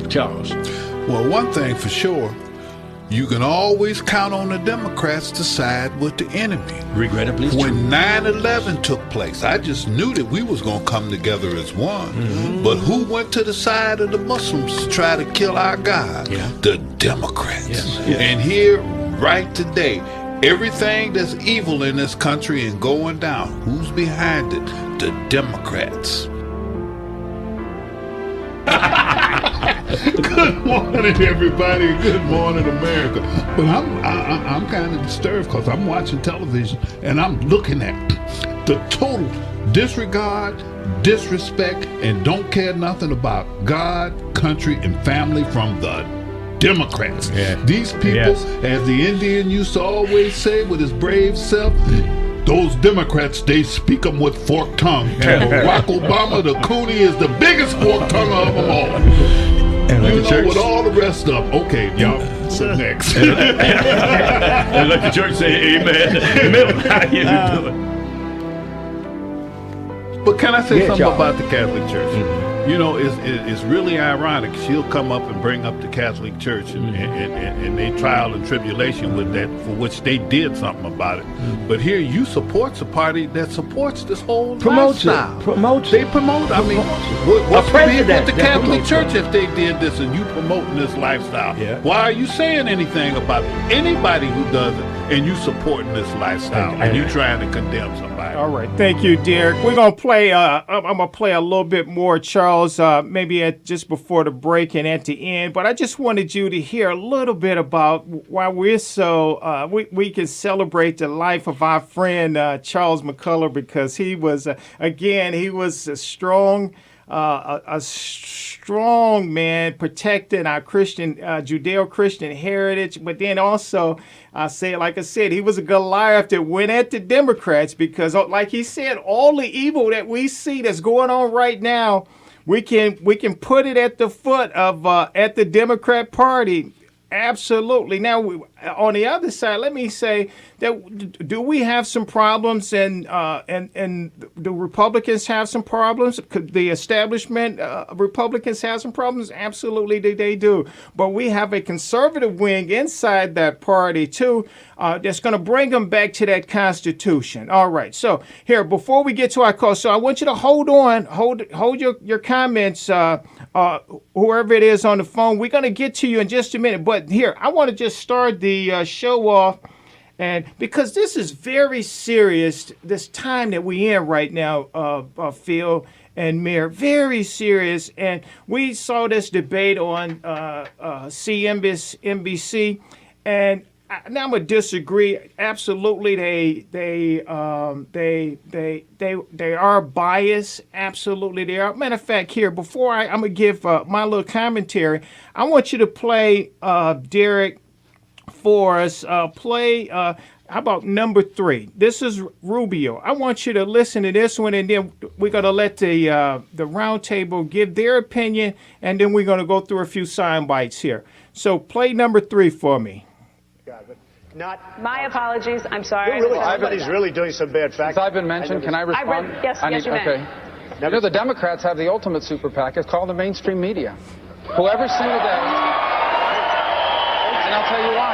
Charles. Well, one thing for sure, you can always count on the Democrats to side with the enemy. Regrettably, it's when true. 9/11 took place, I just knew that we was going to come together as one. Mm-hmm. But who went to the side of the Muslims to try to kill our God? Yeah. The Democrats. Yes. And here, right today, everything that's evil in this country and going down, who's behind it? The Democrats. Good morning, everybody. Good morning, America. But I'm kind of disturbed because I'm watching television and I'm looking at the total disregard, disrespect, and don't care nothing about God, country, and family from the Democrats. Yeah. These people, as the Indian used to always say with his brave self, those Democrats, they speak them with forked tongue. Barack Obama, the Cooney, is the biggest forked tongue of them all. And you know, with all the rest of them. Okay, y'all, sit next. And let the church say amen. How you doing? But can I say something about the Catholic Church? Mm-hmm. You know, it's really ironic. She'll come up and bring up the Catholic Church and they trial and tribulation with that, for which they did something about it. Mm-hmm. But here you support a party that supports this whole lifestyle. They promote. I mean, what's the deal with the Catholic Church if they did this and you promoting this lifestyle? Yeah. Why are you saying anything about anybody who does it and you supporting this lifestyle and you trying to condemn somebody? All right, thank you, Derek. We're gonna play. I'm gonna play a little bit more, Charles. Maybe just before the break and at the end. But I just wanted you to hear a little bit about why we're so we can celebrate the life of our friend Charles McCullough, because he was he was a strong man protecting our Christian, Judeo-Christian heritage. But then also, like I said, he was a Goliath that went at the Democrats because, like he said, all the evil that we see that's going on right now, we can put it at the foot of at the Democrat Party. Absolutely. Now, on the other side, let me say that do we have some problems, and do Republicans have some problems? Could the establishment Republicans have some problems? Absolutely, they do. But we have a conservative wing inside that party too, that's going to bring them back to that Constitution. All right. So here, before we get to our call, so I want you to hold your comments, whoever it is on the phone. We're going to get to you in just a minute. But here, I want to just start the show off. And because this is very serious, this time that we're in right now, Phil and Mayor, very serious. And we saw this debate on CNBC, and now I'm gonna disagree. Absolutely, they are biased. Absolutely, they are. Matter of fact, here before I'm gonna give my little commentary, I want you to play Derek. For us, how about number 3? This is Rubio. I want you to listen to this one, and then we're going to let the roundtable give their opinion, and then we're going to go through a few sound bites here. So play number 3 for me. My apologies. I'm sorry. Somebody's really doing some bad facts. Since I've been mentioned, can I respond? Yes, you may. Okay. You know, the Democrats have the ultimate super PAC. It's called the mainstream media. Whoever single day... And I'll tell you why.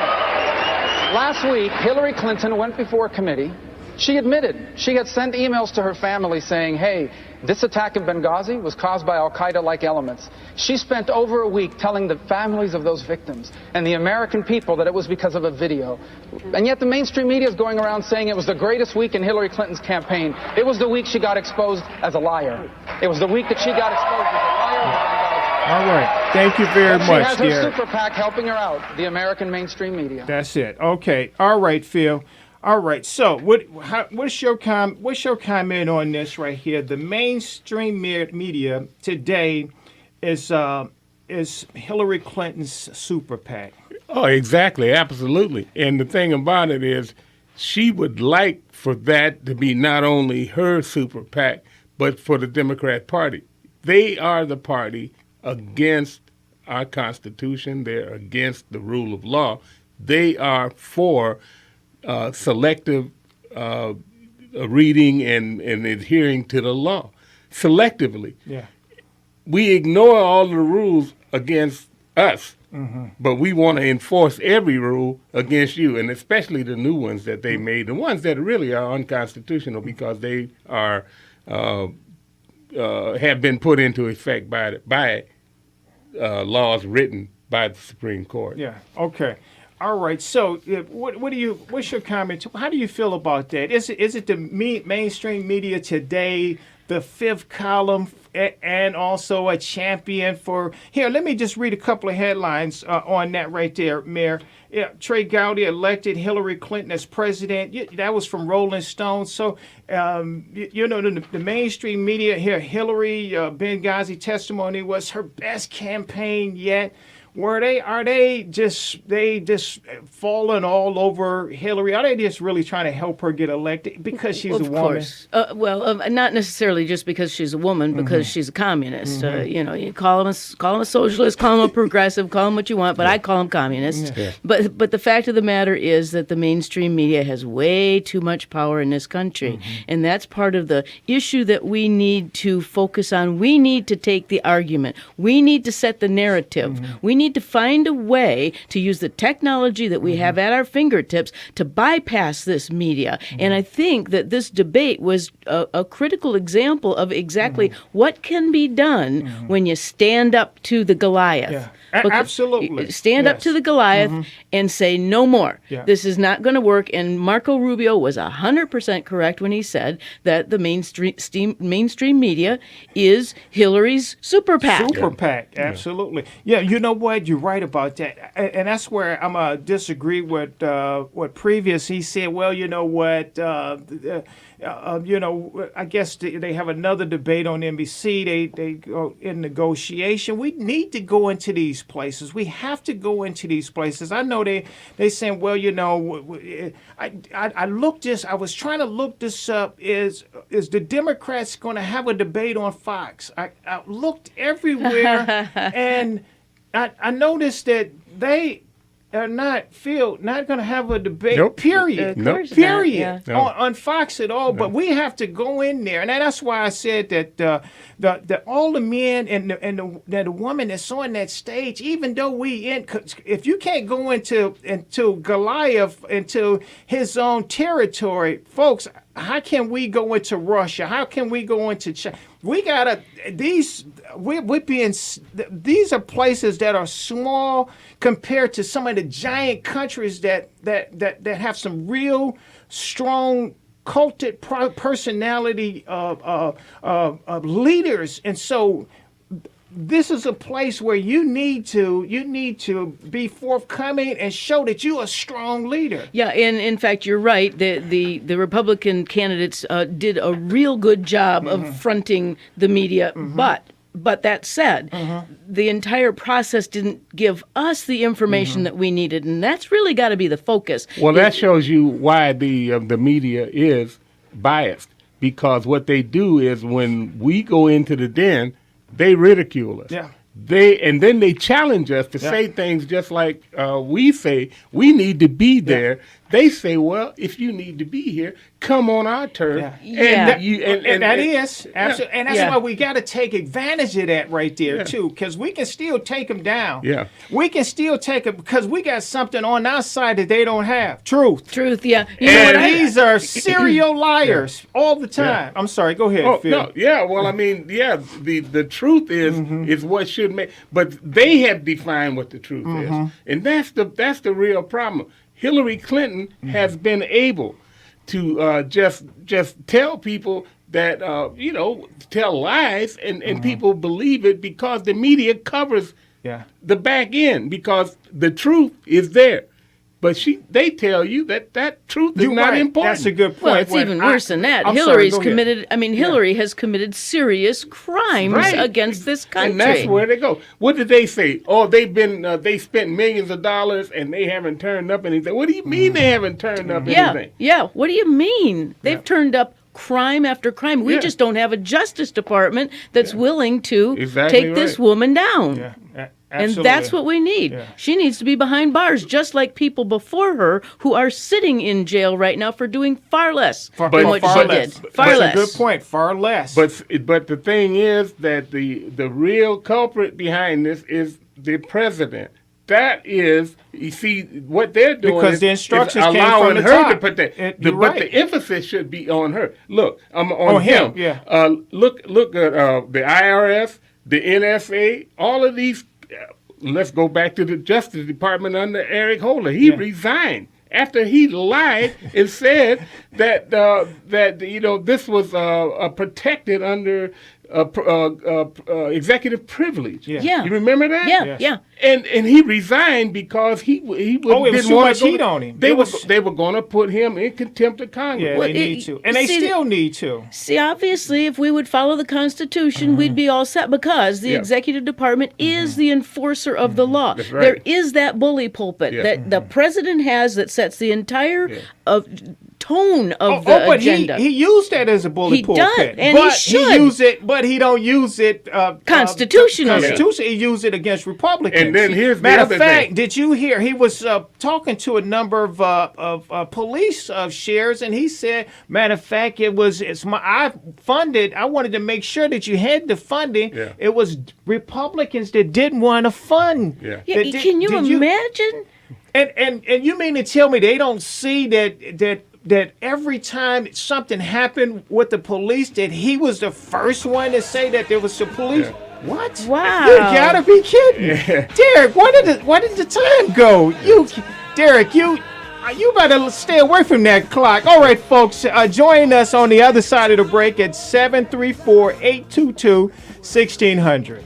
Last week, Hillary Clinton went before a committee. She admitted she had sent emails to her family saying, hey, this attack in Benghazi was caused by al-Qaeda-like elements. She spent over a week telling the families of those victims and the American people that it was because of a video. And yet the mainstream media is going around saying it was the greatest week in Hillary Clinton's campaign. It was the week she got exposed as a liar. It was the week that she got exposed as a liar. All right. Thank you very much, She has her super PAC helping her out, the American mainstream media. That's it. Okay. All right, Phil. All right. So, what's your comment on this right here? The mainstream media today is Hillary Clinton's super PAC. Oh, exactly. Absolutely. And the thing about it is, she would like for that to be not only her super PAC, but for the Democrat Party. They are the party against our Constitution. They're against the rule of law. They are for selective reading and adhering to the law selectively. Yeah. We ignore all the rules against us, but we want to enforce every rule against you, and especially the new ones that they made, the ones that really are unconstitutional because they are have been put into effect by laws written by the Supreme Court. Yeah. Okay. All right. So, what's your comment? How do you feel about that? Is it the mainstream media today, the fifth column, and also a champion for? Here, let me just read a couple of headlines on that right there, Mayor. Yeah, Trey Gowdy elected Hillary Clinton as president. That was from Rolling Stone. So, the mainstream media here, Hillary Benghazi testimony was her best campaign yet. Are they just falling all over Hillary? Are they just really trying to help her get elected because she's a woman? Of course. Not necessarily just because she's a woman, because she's a communist. You call him a socialist, call him a progressive, call him what you want, but I call him communist. Yeah. But the fact of the matter is that the mainstream media has way too much power in this country, and that's part of the issue that we need to focus on. We need to take the argument. We need to set the narrative. We need to find a way to use the technology that we have at our fingertips to bypass this media. And I think that this debate was a critical example of exactly what can be done when you stand up to the Goliath. Yeah. Absolutely. Stand up to the Goliath and say no more. Yeah. This is not going to work. And Marco Rubio was 100% correct when he said that the mainstream media is Hillary's super PAC. Super PAC, absolutely. Yeah, you know what? You're right about that. And that's where I'm going to disagree with what previous he said. Well, you know what? I guess they have another debate on NBC. They go in negotiation. We need to go into these places. We have to go into these places. I know they saying, well, I looked this. I was trying to look this up. Is the Democrats going to have a debate on Fox? I looked everywhere, and I noticed that they are not going to have a debate. Nope. Period. Period. Yeah. On Fox at all. No. But we have to go in there, and that's why I said that the all the men and the woman that's on that stage, even though if you can't go into Goliath, into his own territory, folks. How can we go into Russia? How can we go into China? These are places that are small compared to some of the giant countries that have some real strong culted personality of leaders, and so this is a place where you need to be forthcoming and show that you're a strong leader. Yeah, and in fact, you're right. The Republican candidates did a real good job of fronting the media, but that said, the entire process didn't give us the information that we needed, and that's really got to be the focus. Well, that shows you why the media is biased, because what they do is when we go into the den, they ridicule us. Yeah. And then they challenge us to say things just like we say we need to be there. They say, well, if you need to be here, come on our turf. And that is absolutely, and that's why we got to take advantage of that right there too, because we can still take them down. Yeah, we can still take it because we got something on our side that they don't have. Truth. Yeah. These are serial liars all the time. I'm sorry. Go ahead, Phil. No, yeah. Well, I mean, the truth is what should make, but they have defined what the truth is, and that's the real problem. Hillary Clinton has been able to just tell people that, tell lies, and people believe it because the media covers the back end, because the truth is there. But they tell you that truth is not important. That's a good point. Well, it's even worse than that. Hillary has committed serious crimes against this country. And that's where they go. What did they say? Oh, they spent millions of dollars and they haven't turned up anything. What do you mean they haven't turned up anything? Yeah. What do you mean? They've turned up crime after crime. We just don't have a Justice Department that's willing to take this woman down. Yeah. Absolutely. And that's what we need. Yeah. She needs to be behind bars, just like people before her who are sitting in jail right now for doing far less than what she did. Far less. That's a good point. Far less. But the thing is that the real culprit behind this is the president. That is, you see, what they're doing Because is, the instructions is came allowing from the her top. to protect. You're But right. the emphasis should be on her. Look, on him, him. yeah. Look at the IRS, the NSA, all of these. Let's go back to the Justice Department under Eric Holder. He resigned after he lied and said that this was protected under executive privilege. Yeah. You remember that? Yeah. And he resigned because he it was didn't too want much to go. heat on him. They It were was- they were going to put him in contempt of Congress. Yeah, Well, they need to. And they see, still need to. See, obviously, if we would follow the Constitution, we'd be all set because the Yeah. executive department is the enforcer of the law. That's right. There is that bully pulpit Yeah. that the president has that sets the entire tone of the but agenda. he used that as a bully He pulpit. does, and he but should. use it, but he don't use it Constitutionally. He used it against Republicans. And then here's the matter other of fact, thing. did you hear he was talking to a number of police shares, and he said, matter of fact, I wanted to make sure that you had the funding. Yeah. It was Republicans that didn't want to fund. Yeah. Yeah, that can you imagine? And you mean to tell me they don't see that every time something happened with the police, that he was the first one to say that there was the police? What? Wow. You gotta be kidding, Derek. Why did the time go? Derek, you better stay away from that clock. All right, folks, join us on the other side of the break at 734-822-1600.